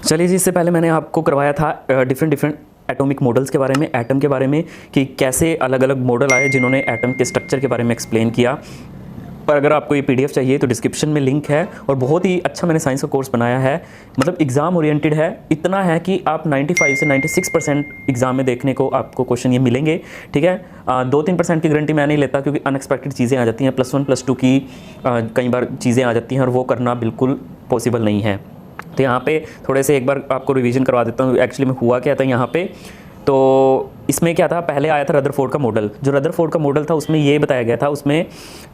चलिए जी, इससे पहले मैंने आपको करवाया था डिफरेंट एटॉमिक मॉडल्स के बारे में, एटम के बारे में, कि कैसे अलग अलग मॉडल आए जिन्होंने एटम के स्ट्रक्चर के बारे में एक्सप्लेन किया। पर अगर आपको ये पीडीएफ चाहिए तो डिस्क्रिप्शन में लिंक है, और बहुत ही अच्छा मैंने साइंस का कोर्स बनाया है, मतलब एग्ज़ाम ओरिएंटेड है। इतना है कि आप 95 से 96% एग्ज़ाम में देखने को आपको क्वेश्चन ये मिलेंगे, ठीक है। 2-3% की गारंटी मैं नहीं लेता, क्योंकि अनएक्सपेक्टेड चीज़ें आ जाती हैं, +1 +2 की कई बार चीज़ें आ जाती हैं, और वो करना बिल्कुल पॉसिबल नहीं है। तो यहाँ पे थोड़े से एक बार आपको रिवीजन करवा देता हूँ एक्चुअली में हुआ क्या था यहाँ पे। तो इसमें क्या था, पहले आया था रदरफोर्ड का मॉडल। जो रदरफोर्ड का मॉडल था उसमें ये बताया गया था उसमें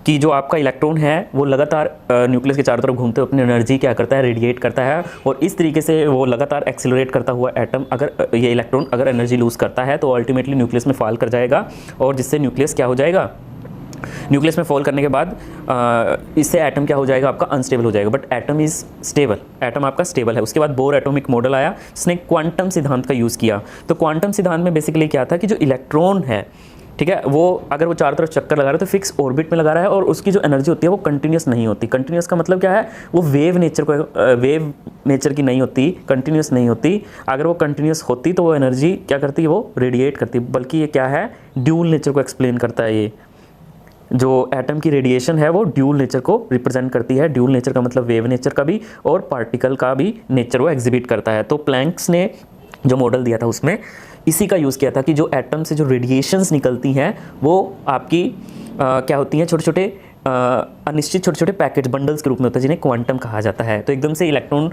कि जो आपका इलेक्ट्रॉन है वो लगातार न्यूक्लियस के चारों तरफ घूमते हुए अपनी एनर्जी क्या करता है, रेडिएट करता है, और इस तरीके से वो लगातार एक्सेलरेट करता हुआ एटम, अगर ये इलेक्ट्रॉन अगर एनर्जी लूज़ करता है तो अल्टीमेटली न्यूक्लियस में फॉल कर जाएगा, और जिससे न्यूक्लियस क्या हो जाएगा, न्यूक्लियस में फॉल करने के बाद इससे एटम क्या हो जाएगा, आपका अनस्टेबल हो जाएगा। But atom is stable, atom आपका स्टेबल है। उसके बाद बोर एटॉमिक मॉडल आया, जिसने क्वांटम सिद्धांत का यूज़ किया। तो क्वांटम सिद्धांत में बेसिकली क्या था कि जो इलेक्ट्रॉन है, ठीक है, वो अगर वो चारों तरफ चक्कर लगा रहा है तो फिक्स ऑर्बिट में लगा रहा है, और उसकी जो एनर्जी होती है वो कंटिन्यूस नहीं होती। कंटिन्यूस का मतलब क्या है, वो वेव नेचर की नहीं होती, कंटिन्यूस नहीं होती। अगर वो कंटिन्यूस होती तो वो एनर्जी क्या करती है, वो रेडिएट करती। बल्कि ये क्या है, ड्यूल नेचर को एक्सप्लेन करता है। ये जो एटम की रेडिएशन है वो ड्यूल नेचर को रिप्रेजेंट करती है। ड्यूल नेचर का मतलब वेव नेचर का भी और पार्टिकल का भी नेचर वो एग्जिबिट करता है। तो प्लैंक्स ने जो मॉडल दिया था उसमें इसी का यूज़ किया था कि जो एटम से जो रेडिएशंस निकलती हैं वो आपकी क्या होती हैं, छोटे छोटे अनिश्चित छोटे छोटे पैकेट्स, बंडल्स के रूप में होता है, जिन्हें क्वांटम कहा जाता है। तो एकदम से इलेक्ट्रॉन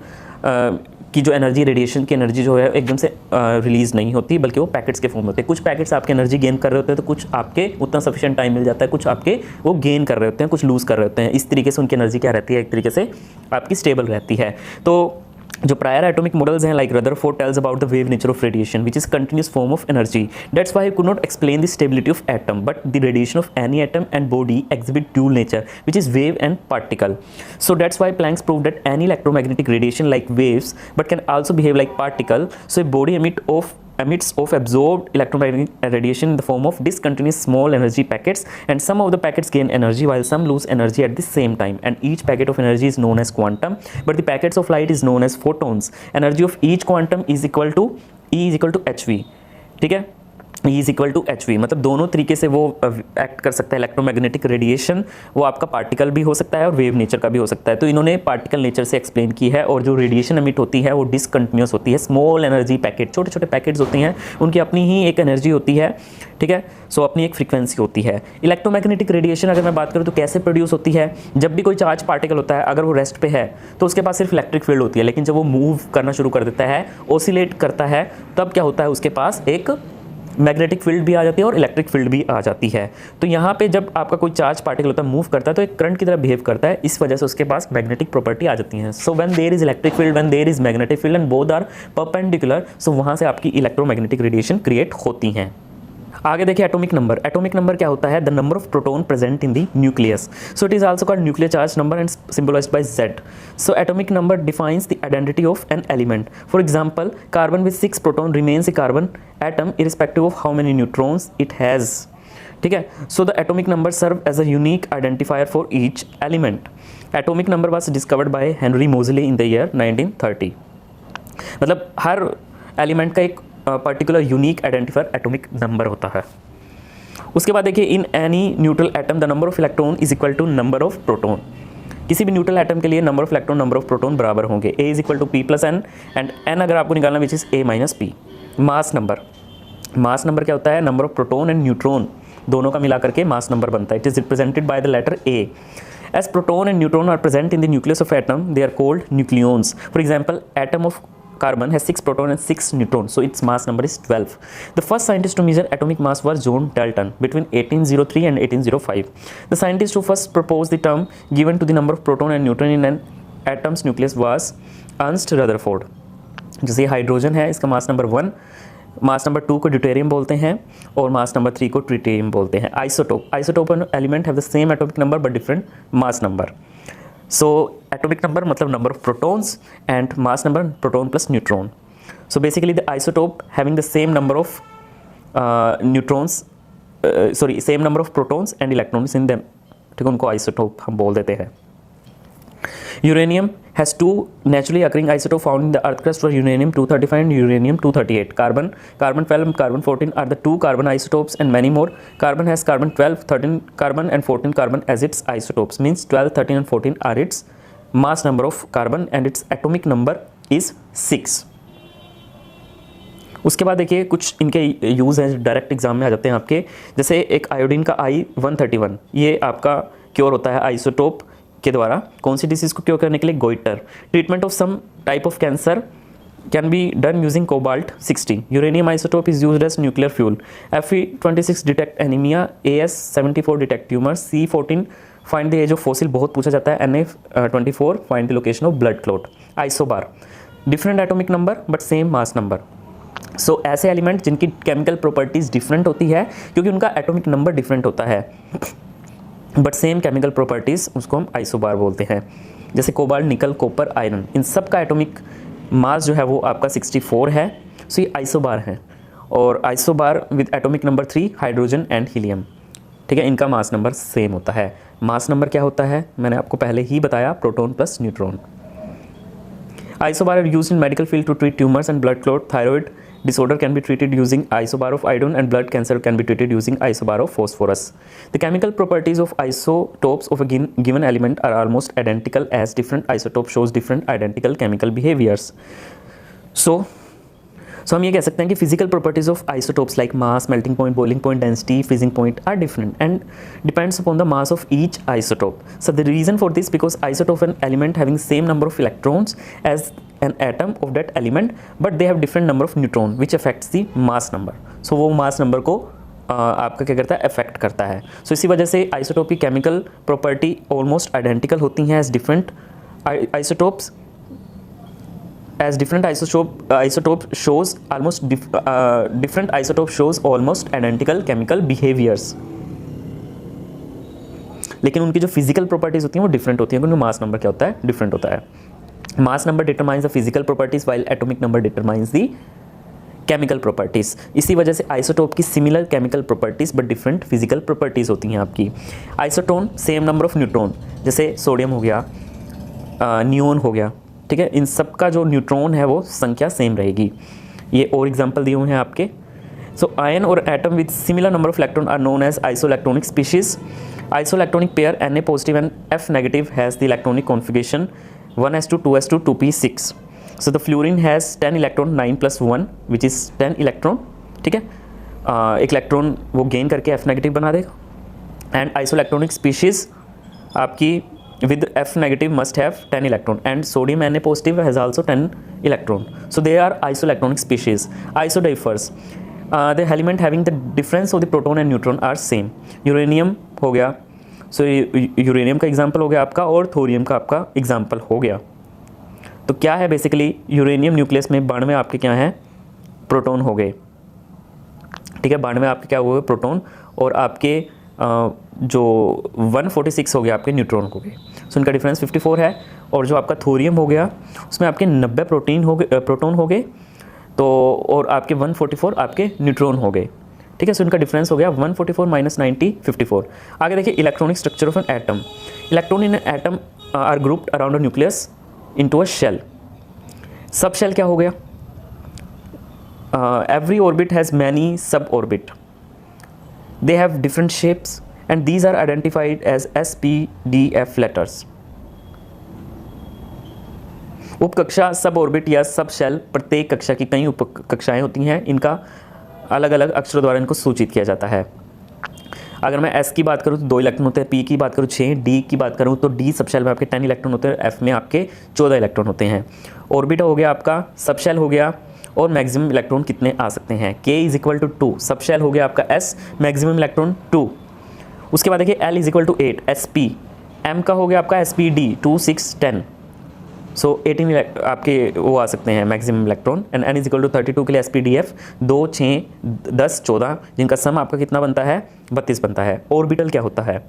की जो एनर्जी, रेडिएशन की एनर्जी जो है एकदम से रिलीज़ नहीं होती, बल्कि वो पैकेट्स के फॉर्म में होते हैं। कुछ पैकेट्स आपके एनर्जी गेन कर रहे होते हैं, तो कुछ आपके उतना सफिशिएंट टाइम मिल जाता है, कुछ आपके वो गेन कर रहे होते हैं, कुछ लूज़ कर रहे होते हैं। इस तरीके से उनकी एनर्जी क्या रहती है, एक तरीके से आपकी स्टेबल रहती है। तो जो प्रायर एटॉमिक मॉडल्स हैं, like Rutherford tells about the wave nature of radiation which is continuous form of energy, that's why he could not explain the stability of atom, but the radiation of any atom and body exhibit dual nature which is wave and particle. So that's why Planck's proved that any electromagnetic radiation like waves but can also behave like particle. So a body emits of absorbed electromagnetic radiation in the form of discontinuous small energy packets, and some of the packets gain energy while some lose energy at the same time, and each packet of energy is known as quantum, but the packets of light is known as photons. Energy of each quantum is equal to hv, ठीक है, E=hv, मतलब दोनों तरीके से वो act कर सकता है। इलेक्ट्रोमैग्नेटिक रेडिएशन वो आपका पार्टिकल भी हो सकता है और वेव नेचर का भी हो सकता है। तो इन्होंने पार्टिकल नेचर से एक्सप्लेन की है, और जो रेडिएशन एमिट होती है वो डिसकंटिन्यूस होती है। स्मॉल एनर्जी पैकेट, छोटे छोटे पैकेट्स होते हैं, उनकी अपनी ही एक एनर्जी होती है, ठीक है। सो अपनी एक फ्रीक्वेंसी होती है। इलेक्ट्रोमैग्नेटिक रेडिएशन अगर मैं बात करूँ तो कैसे प्रोड्यूस होती है, जब भी कोई चार्ज पार्टिकल होता है, अगर वो रेस्ट पे है तो उसके पास सिर्फ इलेक्ट्रिक फील्ड होती है, लेकिन जब वो मूव करना शुरू कर देता है, ऑसिलेट करता है, तब क्या होता है, उसके पास एक मैग्नेटिक फील्ड भी आ जाती है और इलेक्ट्रिक फील्ड भी आ जाती है। तो यहाँ पे जब आपका कोई चार्ज पार्टिकल होता है, मूव करता है, तो एक करंट की तरह बिहेव करता है, इस वजह से उसके पास मैग्नेटिक प्रॉपर्टी आ जाती है। So when there is electric field, when there is magnetic field and both are perpendicular, so वहाँ से आपकी इलेक्ट्रोमैग्नेटिक रेडिएशन क्रिएट होती हैं। आगे देखिए एटॉमिक नंबर। एटॉमिक नंबर क्या होता है, the number of proton present in the nucleus. So it is also called nuclear charge number and symbolized by Z. So atomic number defines the identity of an element. For example, carbon with 6 proton remains a carbon atom irrespective of how many neutrons it has. ठीक है, so the atomic number serve as a unique identifier for each element. Atomic number was discovered by Henry Moseley in the year 1930. मतलब हर element का एक particular unique identifier atomic number होता है। उसके बाद देखिए, in any neutral atom the number of electron is equal to number of proton. किसी भी न्यूट्रल एटम के लिए number of electron number of proton बराबर होंगे। A is equal to P plus N, and N अगर आपको निकालना which is A minus P। Mass number, mass number क्या होता है, number of proton and neutron दोनों का मिला करके मास नंबर बनता है। It is represented by the letter A. As proton and neutron are present in the nucleus of atom, they are called nucleons. For example, atom of carbon has 6 proton and 6 neutron, so its mass number is 12. The first scientist to measure atomic mass was John Dalton between 1803 and 1805. The scientist who first proposed the term given to the number of proton and neutron in an atom's nucleus was Ernst Rutherford. जैसे hydrogen है, इसका mass number 1, mass number 2 को deuterium बोलते हैं, और mass number 3 को tritium बोलते हैं। Isotope and element have the same atomic number but different mass number. So atomic number मतलब number of protons and mass number proton plus neutron. So basically the isotope having the same number of same number of protons and electrons in them, ठीक है, उनको isotope हम बोल देते हैं। Uranium has two naturally occurring isotope found in the earth crust for uranium-235 and uranium-238. Carbon, carbon-12 and carbon-14 are the two carbon isotopes and many more. Carbon has carbon-12, 13 carbon and 14 carbon as its isotopes, means 12, 13 and 14 are its mass number of carbon and its atomic number is 6. उसके बाद देखिए कुछ इनके use हैं direct exam में आ जाते हैं आपके, जैसे एक आयोडीन का I-131, ये आपका क्योर होता है आइसोटोप के द्वारा। कौन सी डिसीज़ को क्योर करने के लिए? Goiter. Treatment of some type of cancer can be done using कोबाल्ट-60। Uranium isotope is used as nuclear fuel. Fe26 detect anaemia, AS74 detect tumour, C14 find the age of fossil बहुत पूछा जाता है, Na24 find the location of blood clot. Isobar, different atomic number but same mass number. So ऐसे element जिनकी chemical properties different होती है क्योंकि उनका एटॉमिक नंबर डिफरेंट होता है बट सेम केमिकल प्रॉपर्टीज, उसको हम आइसोबार बोलते हैं। जैसे कोबाल्ट, निकल, कॉपर, आयरन, इन सब का एटॉमिक मास जो है वो आपका 64 है। सो ये आइसोबार हैं। और isobar with atomic number 3 hydrogen and helium, ठीक है, इनका मास नंबर सेम होता है। मास नंबर क्या होता है मैंने आपको पहले ही बताया, proton plus neutron. Isobar are used in medical field to treat tumours and blood clot. Thyroid disorder can be treated using isobar of iodine and blood cancer can be treated using isobar of phosphorus. The chemical properties of isotopes of a given element are almost identical as different isotope shows different identical chemical behaviors. So हम ये कह सकते हैं कि physical properties of isotopes like mass, melting point, boiling point, density, freezing point are different and depends upon the mass of each isotope. So the reason for this because isotope an element having same number of electrons as an atom of that element but they have different number of neutron which affects the mass number. So वो mass number को आपका क्या करता है, affect करता है। So इसी वजह से आइसोटोप की केमिकल प्रॉपर्टी ऑलमोस्ट आइडेंटिकल होती हैं as different isotopes. As different isotope shows almost different isotope shows almost identical chemical behaviors, लेकिन उनकी जो फिजिकल प्रॉपर्टीज होती हैं वो डिफरेंट होती हैं क्योंकि मास नंबर क्या होता है, डिफरेंट होता है। Mass number determines the physical properties while atomic number determines the chemical properties. इसी वजह से आइसोटोप की similar chemical properties but different physical properties होती हैं आपकी। Isotone same number of neutron, जैसे सोडियम हो गया, नियोन हो गया, ठीक है, इन सब का जो न्यूट्रॉन है वो संख्या सेम रहेगी। ये और एग्जांपल दिए हुए हैं आपके। सो आयन और atom with similar number of electron are known as isoelectronic species. Isoelectronic pair Na positive and F negative has the electronic configuration 1s2 2s2 2p6. So the fluorine has 10 electron 9 plus 1 which is 10 electron, ठीक है, एक electron वो gain करके F negative बना देगा। And isoelectronic species आपकी with F negative must have 10 electron and sodium Na positive has also 10 electron. So they are isoelectronic species. Isodiphers, the element having the difference of the proton and neutron are same. Uranium हो गया, so uranium का example हो गया आपका और thorium का आपका example हो गया। तो क्या है बेसिकली, यूरेनियम न्यूक्लियस में 92 आपके क्या हैं, प्रोटॉन हो गए, ठीक है, 92 आपके क्या हुए, प्रोटॉन, और आपके जो 146 हो गया आपके न्यूट्रॉन हो गए। सो इनका डिफरेंस 54 है। और जो आपका थोरियम हो गया उसमें आपके 90 प्रोटॉन हो गए, तो और आपके 144 आपके न्यूट्रॉन हो गए, ठीक है। सो इनका डिफरेंस हो गया 144 माइनस 90 54। आगे देखिए electronic structure of an atom. Electron in an atom are grouped around a nucleus into a shell. Sub shell क्या हो गया, every orbit has many sub orbit, they have different shapes and these are identified as SPDF letters. उपकक्षा, सब orbit या सब shell, प्रत्येक कक्षा की कई उपकक्षाएं होती हैं, इनका अलग अलग अक्षरों द्वारा इनको सूचित किया जाता है। अगर मैं S की बात करूँ तो 2 इलेक्ट्रॉन होते हैं, P की बात करूँ 6, D की बात करूँ तो D सब शेल में आपके 10 इलेक्ट्रॉन होते हैं, F में आपके 14 इलेक्ट्रॉन होते हैं। ऑर्बिट हो गया आपका, सब शेल हो गया, और मैक्सिमम इलेक्ट्रॉन कितने आ सकते हैं, K is equal to 2, sub shell हो गया आपका S, मैक्सिमम इलेक्ट्रॉन 2। उसके बाद देखिए L is equal to 8, SP, M का हो गया आपका SPD 2 6 10, सो 18 आपके वो आ सकते हैं maximum electron. And N is equal to 32 के लिए SPDF 2 6 10 14, जिनका सम आपका कितना बनता है, 32 बनता है। ऑर्बिटल क्या होता है,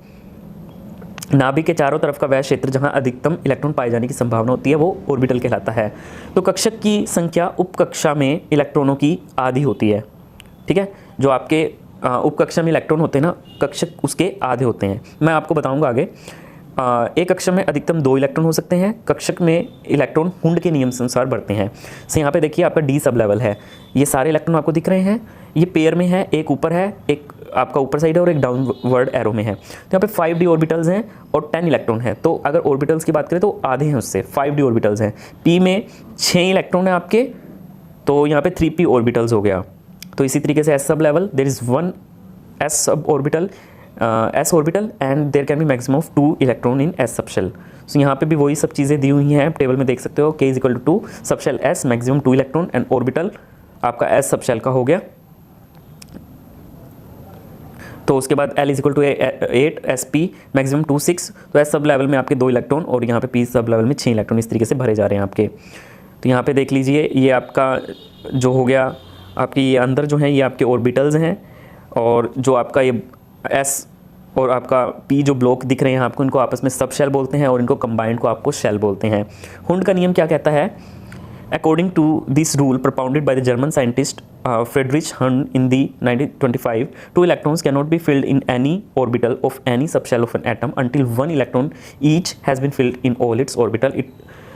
नाभिक के चारों तरफ का वह क्षेत्र जहां अधिकतम इलेक्ट्रॉन पाए जाने की संभावना होती है वो ऑर्बिटल कहलाता है। तो कक्षक की संख्या उपकक्षा में इलेक्ट्रॉनों की आधी होती है, ठीक है, जो आपके उपकक्षा में इलेक्ट्रॉन होते हैं ना, कक्षक उसके आधे होते हैं। मैं आपको बताऊंगा आगे। एक कक्षक में अधिकतम 2 इलेक्ट्रॉन हो सकते हैं। कक्षक में इलेक्ट्रॉन हुंड के नियम से अनुसार बढ़ते हैं। सो यहाँ पे देखिए आपका डी सब लेवल है, ये सारे इलेक्ट्रॉन आपको दिख रहे हैं, ये पेयर में है, एक ऊपर है, एक आपका ऊपर साइड है और एक डाउनवर्ड एरो में है। तो यहाँ पे 5d ऑर्बिटल्स हैं और 10 इलेक्ट्रॉन है। तो अगर ऑर्बिटल्स की बात करें तो आधे हैं उससे, 5d ऑर्बिटल्स हैं। p में 6 इलेक्ट्रॉन है आपके, तो यहाँ पे 3p ऑर्बिटल्स हो गया। तो इसी तरीके से s sub level, there is 1 s sub orbital, s orbital and there can be maximum of 2 electron in s sub shell. So यहाँ पे भी वही सब चीज़ें दी हुई हैं, टेबल में देख सकते हो, k equal to 2 sub shell s maximum 2 electron and orbital आपका s सब शेल का हो गया। तो उसके बाद L equal to 8 SP maximum 2 6। तो S सब लेवल में आपके 2 इलेक्ट्रॉन और यहाँ पे P सब लेवल में 6 इलेक्ट्रॉन इस तरीके से भरे जा रहे हैं आपके। तो यहाँ पे देख लीजिए, ये आपका जो हो गया, आपकी ये अंदर जो है ये आपके ऑर्बिटल्स हैं, और जो आपका ये S और आपका P जो ब्लॉक दिख रहे हैं आपको, इनको आपस में सब शेल बोलते हैं और इनको कंबाइंड को आपको शेल बोलते हैं। हुंड का नियम क्या कहता है? According to this rule propounded by the German scientist Friedrich Hund in the 1925, 2 electrons cannot be filled in any orbital of any subshell of an atom until 1 electron each has been filled in all its orbital. It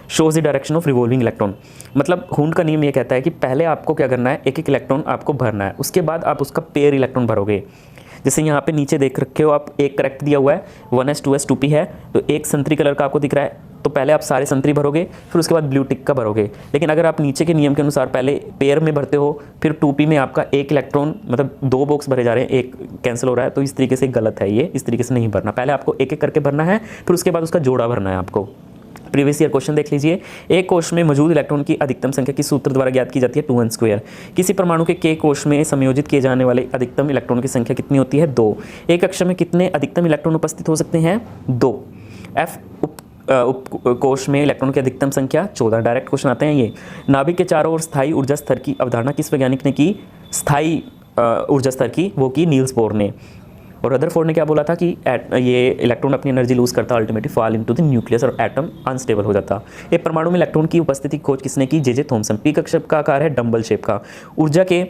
shows the direction of revolving electron. मतलब हुंड का नियम ये कहता है कि पहले आपको क्या करना है, एक एक इलेक्ट्रॉन आपको भरना है, उसके बाद आप उसका पेयर इलेक्ट्रॉन भरोगे। जैसे यहाँ पे नीचे देख रखे हो आप, एक करेक्ट दिया हुआ है, 1s 2s 2p है, तो एक संतरी कलर का आपको दिख रहा है, तो पहले आप सारे संतरी भरोगे, फिर उसके बाद ब्लू टिक का भरोगे। लेकिन अगर आप नीचे के नियम के अनुसार पहले पेयर में भरते हो, फिर 2p में आपका एक इलेक्ट्रॉन, मतलब 2 बॉक्स भरे जा रहे हैं, एक कैंसिल हो रहा है, तो इस तरीके से गलत है ये, इस तरीके से नहीं भरना। पहले आपको एक एक करके भरना है, फिर उसके बाद उसका जोड़ा भरना है आपको। प्रीवियस ईयर क्वेश्चन देख लीजिए, एक कोश में मौजूद इलेक्ट्रॉन की अधिकतम संख्या किस सूत्र द्वारा ज्ञात की जाती है? 2n square. किसी परमाणु के k कोश में संयोजित किए जाने वाले अधिकतम इलेक्ट्रॉन की संख्या कितनी होती है? 2। एक कक्षा में कितने अधिकतम इलेक्ट्रॉन उपस्थित हो सकते हैं? 2। f उप कोश में इलेक्ट्रॉन की अधिकतम संख्या 14। डायरेक्ट क्वेश्चन आते हैं ये। नाभिक के चारों ओर स्थायी ऊर्जा स्तर की अवधारणा किस वैज्ञानिक ने की? स्थायी ऊर्जा स्तर की वो की नील्स बोर ने। और रदरफोर्ड ने क्या बोला था कि ये इलेक्ट्रॉन अपनी एनर्जी लूज करता, ultimately fall into the nucleus और एटम अनस्टेबल हो जाता। एक परमाणु में इलेक्ट्रॉन की उपस्थिति की खोज किसने की? J Thomson. पी कक्षक का आकार है डंबल शेप का। ऊर्जा के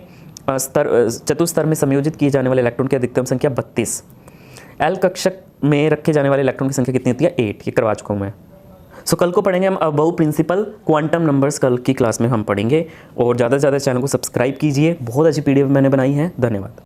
चतुस्तर में संयोजित किए जाने वाले इलेक्ट्रॉन की अधिकतम संख्या 32। एल कक्षक में रखे जाने वाले इलेक्ट्रॉन की संख्या कितनी होती है? 8। ये करवा चुका हूँ मैं। सो कल को पढ़ेंगे हम अबव प्रिंसिपल क्वांटम नंबर्स, कल की क्लास में हम पढ़ेंगे। और ज़्यादा से ज़्यादा चैनल को सब्सक्राइब कीजिए, बहुत अच्छी PDF मैंने बनाई है। धन्यवाद।